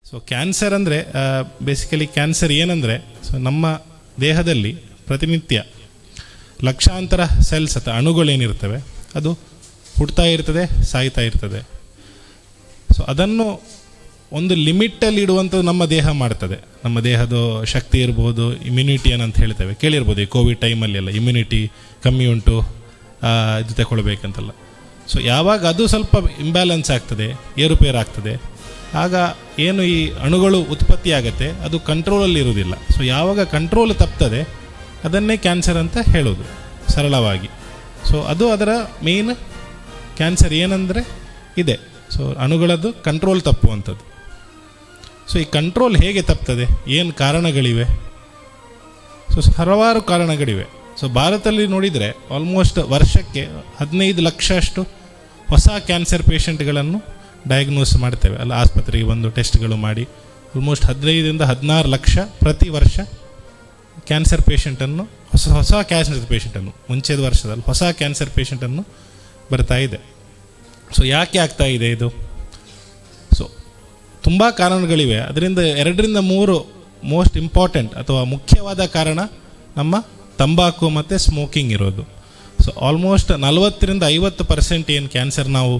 So cancer ಅಂದರೆ basically cancer ಏನಂದರೆ, so ನಮ್ಮ ದೇಹದಲ್ಲಿ ಪ್ರತಿನಿತ್ಯ ಲಕ್ಷಾಂತರ ಸೆಲ್ಸ್ ಅಥವಾ ಅಣುಗಳೇನಿರ್ತವೆ ಅದು ಹುಡ್ತಾ ಇರ್ತದೆ, ಸಾಯ್ತಾ ಇರ್ತದೆ. ಸೊ ಅದನ್ನು ಒಂದು ಲಿಮಿಟಲ್ಲಿ ಇಡುವಂಥದ್ದು ನಮ್ಮ ದೇಹ ಮಾಡ್ತದೆ. ನಮ್ಮ ದೇಹದ ಶಕ್ತಿ ಇರ್ಬೋದು, ಇಮ್ಯುನಿಟಿ ಏನಂತ ಹೇಳ್ತೇವೆ, ಕೇಳಿರ್ಬೋದು. ಈ ಕೋವಿಡ್ ಟೈಮಲ್ಲಿ ಎಲ್ಲ ಇಮ್ಯುನಿಟಿ ಕಮ್ಮಿ ಉಂಟು, ಇದು ತಗೊಳ್ಬೇಕಂತಲ್ಲ. ಸೊ ಯಾವಾಗ ಅದು ಸ್ವಲ್ಪ ಇಂಬ್ಯಾಲೆನ್ಸ್ ಆಗ್ತದೆ, ಏರುಪೇರು ಆಗ್ತದೆ, ಆಗ ಏನು ಈ ಅಣುಗಳು ಉತ್ಪತ್ತಿ ಆಗುತ್ತೆ ಅದು ಕಂಟ್ರೋಲಲ್ಲಿ ಇರುವುದಿಲ್ಲ. ಸೊ ಯಾವಾಗ ಕಂಟ್ರೋಲ್ ತಪ್ತದೆ ಅದನ್ನೇ ಕ್ಯಾನ್ಸರ್ ಅಂತ ಹೇಳೋದು ಸರಳವಾಗಿ. ಸೊ ಅದು ಅದರ ಮೇನ್ ಕ್ಯಾನ್ಸರ್ ಏನಂದರೆ ಇದೆ. ಸೊ ಅಣುಗಳದ್ದು ಕಂಟ್ರೋಲ್ ತಪ್ಪುವಂಥದ್ದು. ಸೊ ಈ ಕಂಟ್ರೋಲ್ ಹೇಗೆ ತಪ್ತದೆ, ಏನು ಕಾರಣಗಳಿವೆ? ಸೊ ಹಲವಾರು ಕಾರಣಗಳಿವೆ. ಸೊ ಭಾರತದಲ್ಲಿ ನೋಡಿದರೆ ಆಲ್ಮೋಸ್ಟ್ ವರ್ಷಕ್ಕೆ 15 ಲಕ್ಷ ಅಷ್ಟು ಹೊಸ ಕ್ಯಾನ್ಸರ್ ಪೇಷಂಟ್ಗಳನ್ನು ಡಯಾಗ್ನೋಸ್ ಮಾಡ್ತೇವೆ. ಅಲ್ಲ, ಆಸ್ಪತ್ರೆಗೆ ಬಂದು ಟೆಸ್ಟ್ಗಳು ಮಾಡಿ ಆಲ್ಮೋಸ್ಟ್ 15ರಿಂದ 16 ಲಕ್ಷ ಪ್ರತಿ ವರ್ಷ ಕ್ಯಾನ್ಸರ್ ಪೇಷಂಟನ್ನು ಹೊಸ ಕ್ಯಾನ್ಸರ್ ಪೇಷಂಟನ್ನು, ಮುಂಚೆದ ವರ್ಷದಲ್ಲಿ ಹೊಸ ಕ್ಯಾನ್ಸರ್ ಪೇಷಂಟನ್ನು ಬರ್ತಾ ಇದೆ. ಸೊ ಯಾಕೆ ಆಗ್ತಾ ಇದೆ ಇದು? ಸೊ ತುಂಬ ಕಾರಣಗಳಿವೆ. ಅದರಿಂದ 2ರಿಂದ 3 ಮೋಸ್ಟ್ ಇಂಪಾರ್ಟೆಂಟ್ ಅಥವಾ ಮುಖ್ಯವಾದ ಕಾರಣ ನಮ್ಮ ತಂಬಾಕು ಮತ್ತು ಸ್ಮೋಕಿಂಗ್ ಇರೋದು. ಸೊ ಆಲ್ಮೋಸ್ಟ್ 40ರಿಂದ 50% ಏನು ಕ್ಯಾನ್ಸರ್ ನಾವು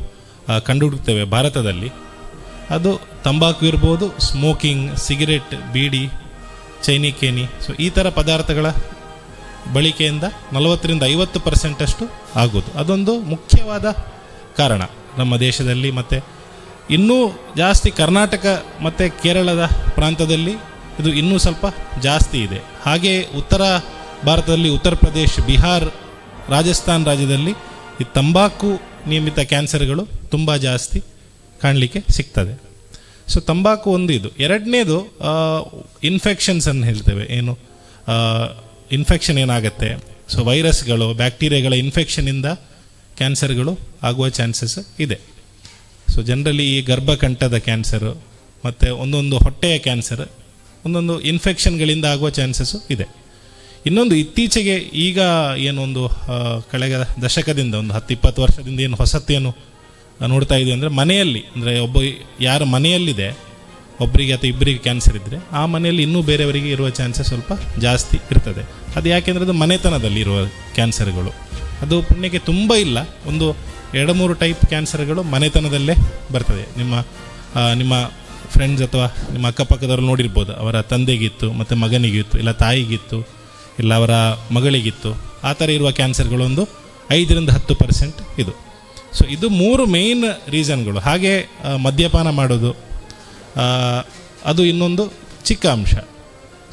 ಕಂಡುಹುಡುಕ್ತೇವೆ ಭಾರತದಲ್ಲಿ, ಅದು ತಂಬಾಕು ಇರ್ಬೋದು, ಸ್ಮೋಕಿಂಗ್, ಸಿಗರೆಟ್, ಬೀಡಿ, ಚೈನಿಕೇನಿ. ಸೊ ಈ ಥರ ಪದಾರ್ಥಗಳ ಬಳಕೆಯಿಂದ 40ರಿಂದ 50% ಅಷ್ಟು ಆಗೋದು. ಅದೊಂದು ಮುಖ್ಯವಾದ ಕಾರಣ ನಮ್ಮ ದೇಶದಲ್ಲಿ. ಮತ್ತು ಇನ್ನೂ ಜಾಸ್ತಿ ಕರ್ನಾಟಕ ಮತ್ತು ಕೇರಳದ ಪ್ರಾಂತದಲ್ಲಿ ಇದು ಇನ್ನೂ ಸ್ವಲ್ಪ ಜಾಸ್ತಿ ಇದೆ. ಹಾಗೆ ಉತ್ತರ ಭಾರತದಲ್ಲಿ ಉತ್ತರ ಪ್ರದೇಶ್, ಬಿಹಾರ್, ರಾಜಸ್ಥಾನ್ ರಾಜ್ಯದಲ್ಲಿ ಈ ತಂಬಾಕು ನಿಯಮಿತ ಕ್ಯಾನ್ಸರ್ಗಳು ತುಂಬ ಜಾಸ್ತಿ ಕಾಣಲಿಕ್ಕೆ ಸಿಗ್ತದೆ. ಸೊ ತಂಬಾಕು ಒಂದು ಇದು. 2ನೇದು ಇನ್ಫೆಕ್ಷನ್ಸ್ ಅನ್ನು ಹೇಳ್ತೇವೆ. ಏನು ಇನ್ಫೆಕ್ಷನ್ ಏನಾಗುತ್ತೆ, ಸೊ ವೈರಸ್ಗಳು, ಬ್ಯಾಕ್ಟೀರಿಯಾಗಳ ಇನ್ಫೆಕ್ಷನಿಂದ ಕ್ಯಾನ್ಸರ್ಗಳು ಆಗುವ ಚಾನ್ಸಸ್ ಇದೆ. ಸೊ ಜನರಲಿ ಈ ಗರ್ಭಕಂಠದ ಕ್ಯಾನ್ಸರು ಮತ್ತು ಒಂದೊಂದು ಹೊಟ್ಟೆಯ ಕ್ಯಾನ್ಸರ್ ಒಂದೊಂದು ಇನ್ಫೆಕ್ಷನ್ಗಳಿಂದ ಆಗುವ ಚಾನ್ಸಸ್ಸು ಇದೆ. ಇನ್ನೊಂದು ಇತ್ತೀಚೆಗೆ ಈಗ ಏನೊಂದು ಕಳೆದ ದಶಕದಿಂದ ಒಂದು 10-20 ವರ್ಷದಿಂದ ಏನು ಹೊಸತೇನು ನೋಡ್ತಾ ಇದ್ದೀವಿ ಅಂದರೆ, ಮನೆಯಲ್ಲಿ ಅಂದರೆ ಯಾರ ಮನೆಯಲ್ಲಿದೆ ಒಬ್ಬರಿಗೆ ಅಥವಾ ಇಬ್ಬರಿಗೆ ಕ್ಯಾನ್ಸರ್ ಇದ್ದರೆ ಆ ಮನೆಯಲ್ಲಿ ಇನ್ನೂ ಬೇರೆಯವರಿಗೆ ಇರುವ ಚಾನ್ಸಸ್ ಸ್ವಲ್ಪ ಜಾಸ್ತಿ ಇರ್ತದೆ. ಅದು ಯಾಕೆಂದರೆ ಅದು ಮನೆತನದಲ್ಲಿ ಇರುವ ಕ್ಯಾನ್ಸರ್ಗಳು. ಅದು ಪುಣ್ಯಕ್ಕೆ ತುಂಬ ಇಲ್ಲ, ಒಂದು 2-3 ಟೈಪ್ ಕ್ಯಾನ್ಸರ್ಗಳು ಮನೆತನದಲ್ಲೇ ಬರ್ತದೆ. ನಿಮ್ಮ ಫ್ರೆಂಡ್ಸ್ ಅಥವಾ ನಿಮ್ಮ ಅಕ್ಕಪಕ್ಕದವ್ರು ನೋಡಿರ್ಬೋದು, ಅವರ ತಂದೆಗಿತ್ತು ಮತ್ತು ಮಗನಿಗಿತ್ತು, ಇಲ್ಲ ತಾಯಿಗಿತ್ತು, ಇಲ್ಲ ಅವರ ಮಗಳಿಗಿತ್ತು. ಆ ಥರ ಇರುವ ಕ್ಯಾನ್ಸರ್ಗಳು ಒಂದು 5ರಿಂದ 10% ಇದು. ಸೊ ಇದು 3 ಮೇಯ್ನ್ ರೀಸನ್ಗಳು. ಹಾಗೆ ಮದ್ಯಪಾನ ಮಾಡೋದು ಅದು ಇನ್ನೊಂದು ಚಿಕ್ಕ ಅಂಶ.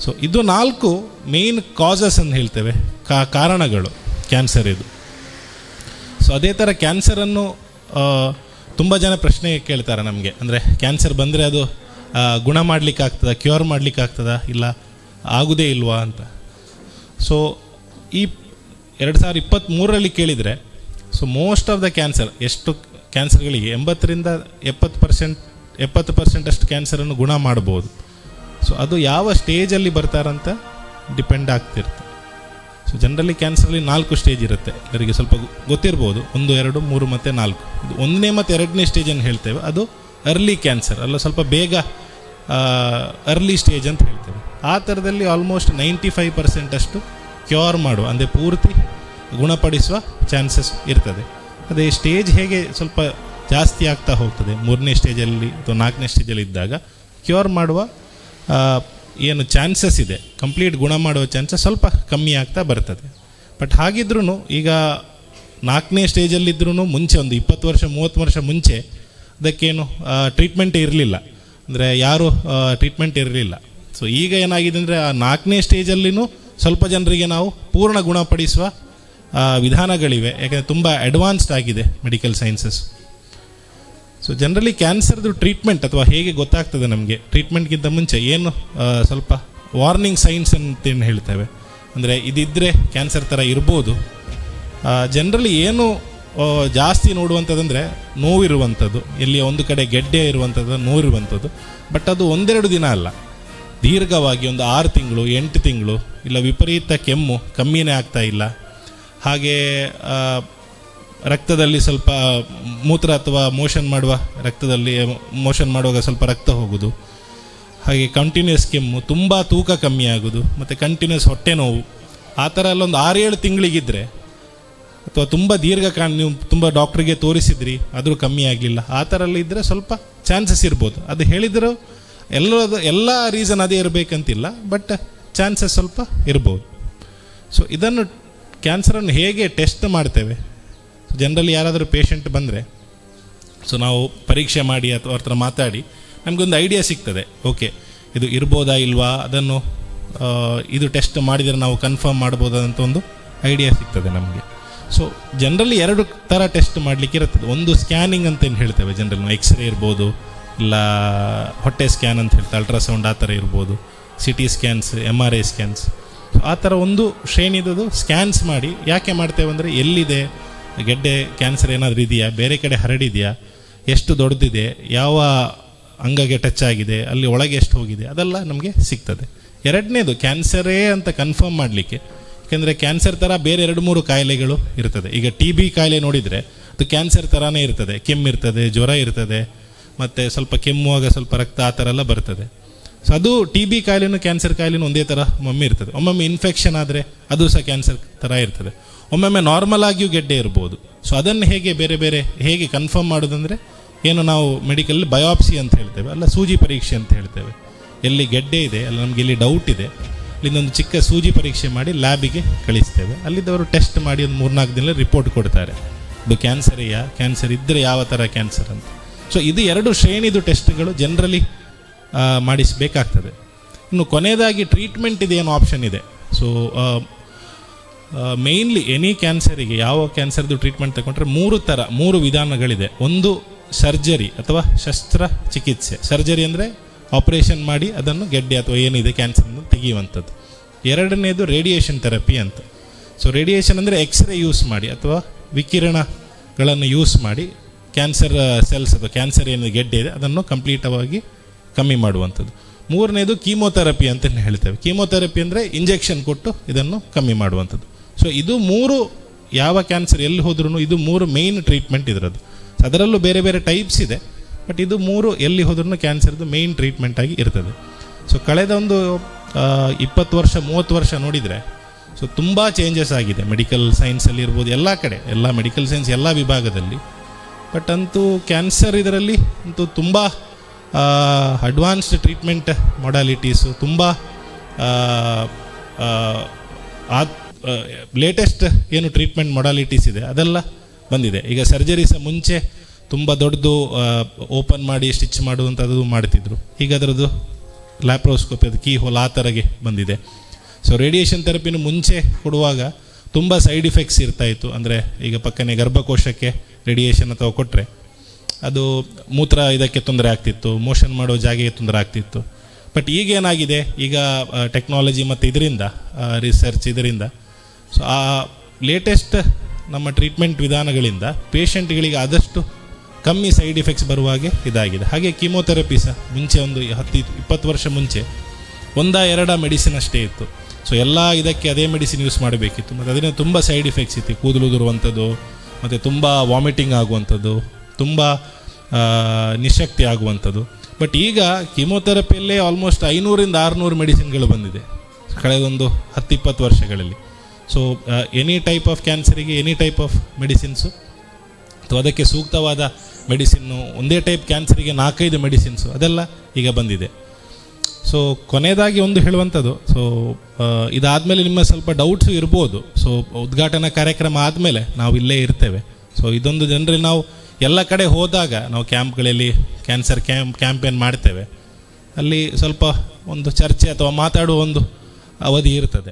ಸೊ ಇದು 4 ಮೇಯ್ನ್ ಕಾಸಸ್ ಅಂತ ಹೇಳ್ತೇವೆ, ಕಾರಣಗಳು ಕ್ಯಾನ್ಸರ್ ಇದು. ಸೊ ಅದೇ ಥರ ಕ್ಯಾನ್ಸರನ್ನು ತುಂಬ ಜನ ಪ್ರಶ್ನೆ ಕೇಳ್ತಾರೆ ನಮಗೆ, ಅಂದರೆ ಕ್ಯಾನ್ಸರ್ ಬಂದರೆ ಅದು ಗುಣ ಮಾಡಲಿಕ್ಕಾಗ್ತದಾ, ಕ್ಯೂರ್ ಮಾಡಲಿಕ್ಕಾಗ್ತದಾ, ಇಲ್ಲ ಆಗೋದೇ ಇಲ್ವಾ ಅಂತ. ಸೊ ಈ 2023ರಲ್ಲಿ ಕೇಳಿದರೆ, so most of the cancer, ಎಷ್ಟು ಕ್ಯಾನ್ಸರ್ಗಳಿಗೆ 80ರಿಂದ 70% ಅಷ್ಟು ಕ್ಯಾನ್ಸರನ್ನು ಗುಣ ಮಾಡ್ಬೋದು. ಸೊ ಅದು ಯಾವ ಸ್ಟೇಜಲ್ಲಿ ಬರ್ತಾರಂತ ಡಿಪೆಂಡ್ ಆಗ್ತಿರುತ್ತೆ. ಸೊ ಜನರಲಿ ಕ್ಯಾನ್ಸರಲ್ಲಿ 4 ಸ್ಟೇಜ್ ಇರುತ್ತೆ. ಎಲ್ಲರಿಗೆ ಸ್ವಲ್ಪ ಗೊತ್ತಿರ್ಬೋದು, 1, 2, 3 ಮತ್ತು 4. ಇದು 1ನೇ ಮತ್ತು 2ನೇ ಸ್ಟೇಜನ್ನು ಹೇಳ್ತೇವೆ, ಅದು ಅರ್ಲಿ ಕ್ಯಾನ್ಸರ್, ಅಲ್ಲ ಸ್ವಲ್ಪ ಬೇಗ ಅರ್ಲಿ ಸ್ಟೇಜ್ ಅಂತ ಹೇಳ್ತೇವೆ. ಆ ಥರದಲ್ಲಿ ಆಲ್ಮೋಸ್ಟ್ 95% ಅಷ್ಟು ಕ್ಯೂರ್ ಮಾಡುವ, ಅಂದರೆ ಪೂರ್ತಿ ಗುಣಪಡಿಸುವ ಚಾನ್ಸಸ್ ಇರ್ತದೆ. ಅದೇ ಸ್ಟೇಜ್ ಹೇಗೆ ಸ್ವಲ್ಪ ಜಾಸ್ತಿ ಆಗ್ತಾ ಹೋಗ್ತದೆ, 3ನೇ ಸ್ಟೇಜಲ್ಲಿ ಅಥವಾ 4ನೇ ಸ್ಟೇಜಲ್ಲಿ ಇದ್ದಾಗ ಕ್ಯೂರ್ ಮಾಡುವ ಏನು ಚಾನ್ಸಸ್ ಇದೆ, ಕಂಪ್ಲೀಟ್ ಗುಣ ಮಾಡುವ ಚಾನ್ಸಸ್ ಸ್ವಲ್ಪ ಕಮ್ಮಿ ಆಗ್ತಾ ಬರ್ತದೆ. ಬಟ್ ಹಾಗಿದ್ರೂ ಈಗ 4ನೇ ಸ್ಟೇಜಲ್ಲಿದ್ರೂ ಮುಂಚೆ ಒಂದು 20 ವರ್ಷ 30 ವರ್ಷ ಮುಂಚೆ ಅದಕ್ಕೇನು ಟ್ರೀಟ್ಮೆಂಟೇ ಇರಲಿಲ್ಲ, ಅಂದರೆ ಯಾರೂ ಟ್ರೀಟ್ಮೆಂಟ್ ಇರಲಿಲ್ಲ. ಸೊ ಈಗ ಏನಾಗಿದೆ ಅಂದರೆ ಆ 4ನೇ ಸ್ಟೇಜಲ್ಲಿನೂ ಸ್ವಲ್ಪ ಜನರಿಗೆ ನಾವು ಪೂರ್ಣ ಗುಣಪಡಿಸುವ ವಿಧಾನಗಳಿವೆ, ಯಾಕೆಂದರೆ ತುಂಬ ಅಡ್ವಾನ್ಸ್ಡ್ ಆಗಿದೆ ಮೆಡಿಕಲ್ ಸೈನ್ಸಸ್. ಸೊ ಜನರಲಿ ಕ್ಯಾನ್ಸರ್ದು ಟ್ರೀಟ್ಮೆಂಟ್ ಅಥವಾ ಹೇಗೆ ಗೊತ್ತಾಗ್ತದೆ ನಮಗೆ, ಟ್ರೀಟ್ಮೆಂಟ್ಗಿಂತ ಮುಂಚೆ ಏನು ಸ್ವಲ್ಪ ವಾರ್ನಿಂಗ್ ಸೈನ್ಸ್ ಅಂತೇನು ಹೇಳ್ತೇವೆ, ಅಂದರೆ ಇದಿದ್ದರೆ ಕ್ಯಾನ್ಸರ್ ಥರ ಇರ್ಬೋದು. ಜನರಲಿ ಏನು ಜಾಸ್ತಿ ನೋಡುವಂಥದ್ದಂದರೆ ನೋವಿರುವಂಥದ್ದು, ಎಲ್ಲಿ ಒಂದು ಕಡೆ ಗೆಡ್ಡೆ ಇರುವಂಥದ್ದು, ನೋವಿರುವಂಥದ್ದು. ಬಟ್ ಅದು 1-2 ದಿನ ಅಲ್ಲ, ದೀರ್ಘವಾಗಿ ಒಂದು 6 ತಿಂಗಳು 8 ತಿಂಗಳು, ಇಲ್ಲ ವಿಪರೀತ ಕೆಮ್ಮು ಕಮ್ಮಿನೇ ಆಗ್ತಾ ಇಲ್ಲ. ಹಾಗೆ ರಕ್ತದಲ್ಲಿ ಸ್ವಲ್ಪ ಮೂತ್ರ ಅಥವಾ ಮೋಷನ್ ಮಾಡುವಾಗ ಸ್ವಲ್ಪ ರಕ್ತ ಹೋಗೋದು, ಹಾಗೆ ಕಂಟಿನ್ಯೂಸ್ ಕೆಮ್ಮು, ತುಂಬ ತೂಕ ಕಮ್ಮಿ ಆಗೋದು, ಮತ್ತು ಕಂಟಿನ್ಯೂಸ್ ಹೊಟ್ಟೆ ನೋವು, ಆ ಥರ ಎಲ್ಲ ಒಂದು 6-7 ತಿಂಗಳಿಗಿದ್ರೆ, ಅಥವಾ ತುಂಬ ದೀರ್ಘಕಾಲ ನೀವು ತುಂಬ ಡಾಕ್ಟ್ರಿಗೆ ತೋರಿಸಿದ್ರಿ ಆದರೂ ಕಮ್ಮಿ ಆಗಲಿಲ್ಲ, ಆ ಥರ ಎಲ್ಲ ಇದ್ದರೆ ಸ್ವಲ್ಪ ಚಾನ್ಸಸ್ ಇರ್ಬೋದು. ಅದು ಹೇಳಿದರೂ ಎಲ್ಲ ರೀಸನ್ ಅದೇ ಇರಬೇಕಂತಿಲ್ಲ, ಬಟ್ ಚಾನ್ಸಸ್ ಸ್ವಲ್ಪ ಇರ್ಬೋದು. ಸೊ ಇದನ್ನು ಕ್ಯಾನ್ಸರನ್ನು ಹೇಗೆ ಟೆಸ್ಟ್ ಮಾಡ್ತೇವೆ? ಜನರಲಿ ಯಾರಾದರೂ ಪೇಷಂಟ್ ಬಂದರೆ, ಸೊ ನಾವು ಪರೀಕ್ಷೆ ಮಾಡಿ ಅಥವಾ ಅವ್ರ ಹತ್ರ ಮಾತಾಡಿ ನಮಗೊಂದು ಐಡಿಯಾ ಸಿಗ್ತದೆ. ಓಕೆ, ಇದು ಇರ್ಬೋದಾ ಇಲ್ವಾ, ಅದನ್ನು ಇದು ಟೆಸ್ಟ್ ಮಾಡಿದರೆ ನಾವು ಕನ್ಫರ್ಮ್ ಮಾಡ್ಬೋದಂತ ಒಂದು ಐಡಿಯಾ ಸಿಗ್ತದೆ ನಮಗೆ. ಸೊ ಜನರಲಿ 2 ಥರ ಟೆಸ್ಟ್ ಮಾಡಲಿಕ್ಕೆ ಇರುತ್ತದೆ. ಒಂದು ಸ್ಕ್ಯಾನಿಂಗ್ ಅಂತ ಏನು ಹೇಳ್ತೇವೆ ಜನರಲಿ, ನಾವು ಎಕ್ಸ್ರೇ ಇರ್ಬೋದು, ಇಲ್ಲ ಹೊಟ್ಟೆ ಸ್ಕ್ಯಾನ್ ಅಂತ ಹೇಳ್ತೇವೆ, ಅಲ್ಟ್ರಾಸೌಂಡ್ ಆ ಥರ ಇರ್ಬೋದು, CT scans, MRI scans. So ಆ ಥರ ಒಂದು ಶ್ರೇಣಿದು ಸ್ಕ್ಯಾನ್ಸ್ ಮಾಡಿ. ಯಾಕೆ ಮಾಡ್ತೇವೆ ಅಂದರೆ, ಎಲ್ಲಿದೆ ಗೆಡ್ಡೆ, ಕ್ಯಾನ್ಸರ್ ಏನಾದರೂ ಇದೆಯಾ, ಬೇರೆ ಕಡೆ ಹರಡಿದೆಯಾ, ಎಷ್ಟು ದೊಡ್ಡದಿದೆ, ಯಾವ ಅಂಗಗೆ ಟಚ್ ಆಗಿದೆ, ಅಲ್ಲಿ ಒಳಗೆ ಎಷ್ಟು ಹೋಗಿದೆ, ಅದೆಲ್ಲ ನಮಗೆ ಸಿಗ್ತದೆ. 2ನೇದು ಕ್ಯಾನ್ಸರೇ ಅಂತ ಕನ್ಫರ್ಮ್ ಮಾಡಲಿಕ್ಕೆ, ಯಾಕೆಂದರೆ ಕ್ಯಾನ್ಸರ್ ಥರ ಬೇರೆ 2-3 ಕಾಯಿಲೆಗಳು ಇರ್ತದೆ. ಈಗ TB ಕಾಯಿಲೆ ನೋಡಿದರೆ ಅದು ಕ್ಯಾನ್ಸರ್ ಥರನೇ ಇರ್ತದೆ, ಕೆಮ್ಮಿರ್ತದೆ, ಜ್ವರ ಇರ್ತದೆ, ಮತ್ತು ಸ್ವಲ್ಪ ಕೆಮ್ಮುವಾಗ ಸ್ವಲ್ಪ ರಕ್ತ ಆ ಥರ ಎಲ್ಲ ಬರ್ತದೆ. ಸೊ ಅದು TB ಕಾಯಿಲೆನೂ ಕ್ಯಾನ್ಸರ್ ಕಾಯಿಲೆನೂ ಒಂದೇ ಥರ ಒಮ್ಮೆ ಇರ್ತದೆ. ಒಮ್ಮೊಮ್ಮೆ ಇನ್ಫೆಕ್ಷನ್ ಆದರೆ ಅದು ಸಹ ಕ್ಯಾನ್ಸರ್ ಥರ ಇರ್ತದೆ. ಒಮ್ಮೊಮ್ಮೆ ನಾರ್ಮಲ್ ಆಗಿಯೂ ಗೆಡ್ಡೆ ಇರ್ಬೋದು. ಸೊ ಅದನ್ನು ಹೇಗೆ ಕನ್ಫರ್ಮ್ ಮಾಡೋದಂದರೆ, ಏನು ನಾವು ಮೆಡಿಕಲ್ ಬಯೋಪ್ಸಿ ಅಂತ ಹೇಳ್ತೇವೆ, ಅಲ್ಲ ಸೂಜಿ ಪರೀಕ್ಷೆ ಅಂತ ಹೇಳ್ತೇವೆ. ಎಲ್ಲಿ ಗೆಡ್ಡೆ ಇದೆ, ಅಲ್ಲ ನಮಗೆ ಎಲ್ಲಿ ಡೌಟ್ ಇದೆ, ಇಲ್ಲಿಂದೊಂದು ಚಿಕ್ಕ ಸೂಜಿ ಪರೀಕ್ಷೆ ಮಾಡಿ ಲ್ಯಾಬಿಗೆ ಕಳಿಸ್ತೇವೆ. ಅಲ್ಲಿದ್ದವರು ಟೆಸ್ಟ್ ಮಾಡಿ ಒಂದು 3-4 ದಿನ ರಿಪೋರ್ಟ್ ಕೊಡ್ತಾರೆ, ಇದು ಕ್ಯಾನ್ಸರಿಯಾ, ಕ್ಯಾನ್ಸರ್ ಇದ್ದರೆ ಯಾವ ಥರ ಕ್ಯಾನ್ಸರ್ ಅಂತ. ಸೊ ಇದು 2 ಶ್ರೇಣಿದು ಟೆಸ್ಟ್ಗಳು ಜನರಲಿ ಮಾಡಿಸಬೇಕಾಗ್ತದೆ. ಇನ್ನು ಕೊನೆಯದಾಗಿ ಟ್ರೀಟ್ಮೆಂಟ್ ಇದೇನು ಆಪ್ಷನ್ ಇದೆ. ಸೊ ಮೇಯ್ನ್ಲಿ ಎನಿ ಕ್ಯಾನ್ಸರಿಗೆ, ಯಾವ ಕ್ಯಾನ್ಸರ್ದು ಟ್ರೀಟ್ಮೆಂಟ್ ತಗೊಂಡ್ರೆ 3 ವಿಧಾನಗಳಿದೆ. ಒಂದು ಸರ್ಜರಿ ಅಥವಾ ಶಸ್ತ್ರಚಿಕಿತ್ಸೆ. ಸರ್ಜರಿ ಅಂದರೆ ಆಪರೇಷನ್ ಮಾಡಿ ಅದನ್ನು ಗೆಡ್ಡೆ ಅಥವಾ ಏನಿದೆ ಕ್ಯಾನ್ಸರನ್ನು ತೆಗೆಯುವಂಥದ್ದು. 2ನೇದು ರೇಡಿಯೇಷನ್ ಥೆರಪಿ ಅಂತ. ಸೊ ರೇಡಿಯೇಷನ್ ಅಂದರೆ ಎಕ್ಸ್ರೇ ಯೂಸ್ ಮಾಡಿ ಅಥವಾ ವಿಕಿರಣಗಳನ್ನು ಯೂಸ್ ಮಾಡಿ ಕ್ಯಾನ್ಸರ್ ಸೆಲ್ಸ್ ಅಥವಾ ಕ್ಯಾನ್ಸರ್ ಏನಿದೆ ಗೆಡ್ಡೆ ಇದೆ ಅದನ್ನು ಕಂಪ್ಲೀಟವಾಗಿ ಕಮ್ಮಿ ಮಾಡುವಂಥದ್ದು. 3ನೇದು ಕೀಮೋಥೆರಪಿ ಅಂತ ಹೇಳ್ತೇವೆ. ಕೀಮೋಥೆರಪಿ ಅಂದರೆ ಇಂಜೆಕ್ಷನ್ ಕೊಟ್ಟು ಇದನ್ನು ಕಮ್ಮಿ ಮಾಡುವಂಥದ್ದು. ಸೊ ಇದು 3 ಯಾವ ಕ್ಯಾನ್ಸರ್ ಎಲ್ಲಿ ಹೋದ್ರೂ ಇದು 3 ಮೇಯ್ನ್ ಟ್ರೀಟ್ಮೆಂಟ್ ಇದರದ್ದು. ಅದರಲ್ಲೂ ಬೇರೆ ಬೇರೆ ಟೈಪ್ಸ್ ಇದೆ, ಬಟ್ ಇದು 3 ಎಲ್ಲಿ ಹೋದ್ರೂ ಕ್ಯಾನ್ಸರ್ದು ಮೇಯ್ನ್ ಟ್ರೀಟ್ಮೆಂಟ್ ಆಗಿ ಇರ್ತದೆ. ಸೊ ಕಳೆದ ಒಂದು 20 ವರ್ಷ 30 ವರ್ಷ ನೋಡಿದರೆ ಸೊ ತುಂಬ ಚೇಂಜಸ್ ಆಗಿದೆ ಮೆಡಿಕಲ್ ಸೈನ್ಸಲ್ಲಿ ಇರ್ಬೋದು, ಎಲ್ಲ ಕಡೆ, ಎಲ್ಲ ಮೆಡಿಕಲ್ ಸೈನ್ಸ್ ಎಲ್ಲ ವಿಭಾಗದಲ್ಲಿ. ಬಟ್ ಅಂತೂ ಕ್ಯಾನ್ಸರ್ ಇದರಲ್ಲಿ ಅಂತೂ ತುಂಬ ಅಡ್ವಾನ್ಸ್ಡ್ ಟ್ರೀಟ್ಮೆಂಟ್ ಮೊಡಾಲಿಟೀಸು, ತುಂಬ ಲೇಟೆಸ್ಟ್ ಏನು ಟ್ರೀಟ್ಮೆಂಟ್ ಮೊಡಾಲಿಟೀಸ್ ಇದೆ ಅದೆಲ್ಲ ಬಂದಿದೆ. ಈಗ ಸರ್ಜರಿ ಸಹ ಮುಂಚೆ ತುಂಬ ದೊಡ್ಡದು ಓಪನ್ ಮಾಡಿ ಸ್ಟಿಚ್ ಮಾಡುವಂಥದ್ದು ಮಾಡ್ತಿದ್ರು. ಈಗ ಅದರದ್ದು ಲ್ಯಾಪ್ರೋಸ್ಕೋಪಿ, ಅದು ಕೀ ಹೋಲ್ ಆ ಥರಗೆ ಬಂದಿದೆ. ಸೊ ರೇಡಿಯೇಷನ್ ಥೆರಪಿನೂ ಮುಂಚೆ ಕೊಡುವಾಗ ತುಂಬ ಸೈಡ್ ಇಫೆಕ್ಟ್ಸ್ ಇರ್ತಾಯಿತ್ತು. ಅಂದರೆ ಈಗ ಪಕ್ಕನೆ ಗರ್ಭಕೋಶಕ್ಕೆ ರೇಡಿಯೇಷನ್ ಅಥವಾ ಕೊಟ್ಟರೆ ಅದು ಮೂತ್ರ ಇದಕ್ಕೆ ತೊಂದರೆ ಆಗ್ತಿತ್ತು, ಮೋಷನ್ ಮಾಡೋ ಜಾಗೆಗೆ ತೊಂದರೆ ಆಗ್ತಿತ್ತು. ಬಟ್ ಈಗೇನಾಗಿದೆ, ಈಗ ಟೆಕ್ನಾಲಜಿ ಮತ್ತು ಇದರಿಂದ ರಿಸರ್ಚ್ ಇದರಿಂದ ಸೊ ಆ ಲೇಟೆಸ್ಟ್ ನಮ್ಮ ಟ್ರೀಟ್ಮೆಂಟ್ ವಿಧಾನಗಳಿಂದ ಪೇಷಂಟ್ಗಳಿಗೆ ಆದಷ್ಟು ಕಮ್ಮಿ ಸೈಡ್ ಇಫೆಕ್ಟ್ಸ್ ಬರುವಾಗೆ ಇದಾಗಿದೆ. ಹಾಗೆ ಕೀಮೋಥೆರಪಿ ಸಹ ಮುಂಚೆ ಒಂದು 10-20 ವರ್ಷ ಮುಂಚೆ 1-2 ಮೆಡಿಸಿನ್ ಅಷ್ಟೇ ಇತ್ತು. ಸೊ ಎಲ್ಲ ಇದಕ್ಕೆ ಅದೇ ಮೆಡಿಸಿನ್ ಯೂಸ್ ಮಾಡಬೇಕಿತ್ತು, ಮತ್ತು ಅದರಿಂದ ತುಂಬ ಸೈಡ್ ಇಫೆಕ್ಟ್ಸ್ ಇತ್ತು. ಕೂದಲು ಉದುರುವಂಥದ್ದು, ಮತ್ತು ತುಂಬ ವಾಮಿಟಿಂಗ್ ಆಗುವಂಥದ್ದು, ತುಂಬ ನಿಶಕ್ತಿ ಆಗುವಂಥದ್ದು. ಬಟ್ ಈಗ ಕೀಮೋಥೆರಪಿಯಲ್ಲೇ ಆಲ್ಮೋಸ್ಟ್ 500-600 ಮೆಡಿಸಿನ್ಗಳು ಬಂದಿದೆ ಕಳೆದೊಂದು 10-20 ವರ್ಷಗಳಲ್ಲಿ. ಸೊ ಎನಿ ಟೈಪ್ ಆಫ್ ಕ್ಯಾನ್ಸರಿಗೆ ಎನಿ ಟೈಪ್ ಆಫ್ ಮೆಡಿಸಿನ್ಸು ಅಥವಾ ಅದಕ್ಕೆ ಸೂಕ್ತವಾದ ಮೆಡಿಸಿನ್ನು, ಒಂದೇ ಟೈಪ್ ಕ್ಯಾನ್ಸರಿಗೆ 4-5 ಮೆಡಿಸಿನ್ಸು ಅದೆಲ್ಲ ಈಗ ಬಂದಿದೆ. ಸೊ ಕೊನೆಯದಾಗಿ ಒಂದು ಹೇಳುವಂಥದ್ದು, ಸೊ ಇದಾದಮೇಲೆ ನಿಮ್ಮ ಸ್ವಲ್ಪ ಡೌಟ್ಸು ಇರ್ಬೋದು. ಸೊ ಉದ್ಘಾಟನಾ ಕಾರ್ಯಕ್ರಮ ಆದಮೇಲೆ ನಾವು ಇಲ್ಲೇ ಇರ್ತೇವೆ. ಸೊ ಇದೊಂದು ಜನರಲ್ಲಿ ನಾವು ಎಲ್ಲ ಕಡೆ ಹೋದಾಗ ನಾವು ಕ್ಯಾಂಪ್ಗಳಲ್ಲಿ ಕ್ಯಾನ್ಸರ್ ಕ್ಯಾಂಪೇನ್ ಮಾಡ್ತೇವೆ, ಅಲ್ಲಿ ಸ್ವಲ್ಪ ಒಂದು ಚರ್ಚೆ ಅಥವಾ ಮಾತಾಡುವ ಒಂದು ಅವಧಿ ಇರ್ತದೆ.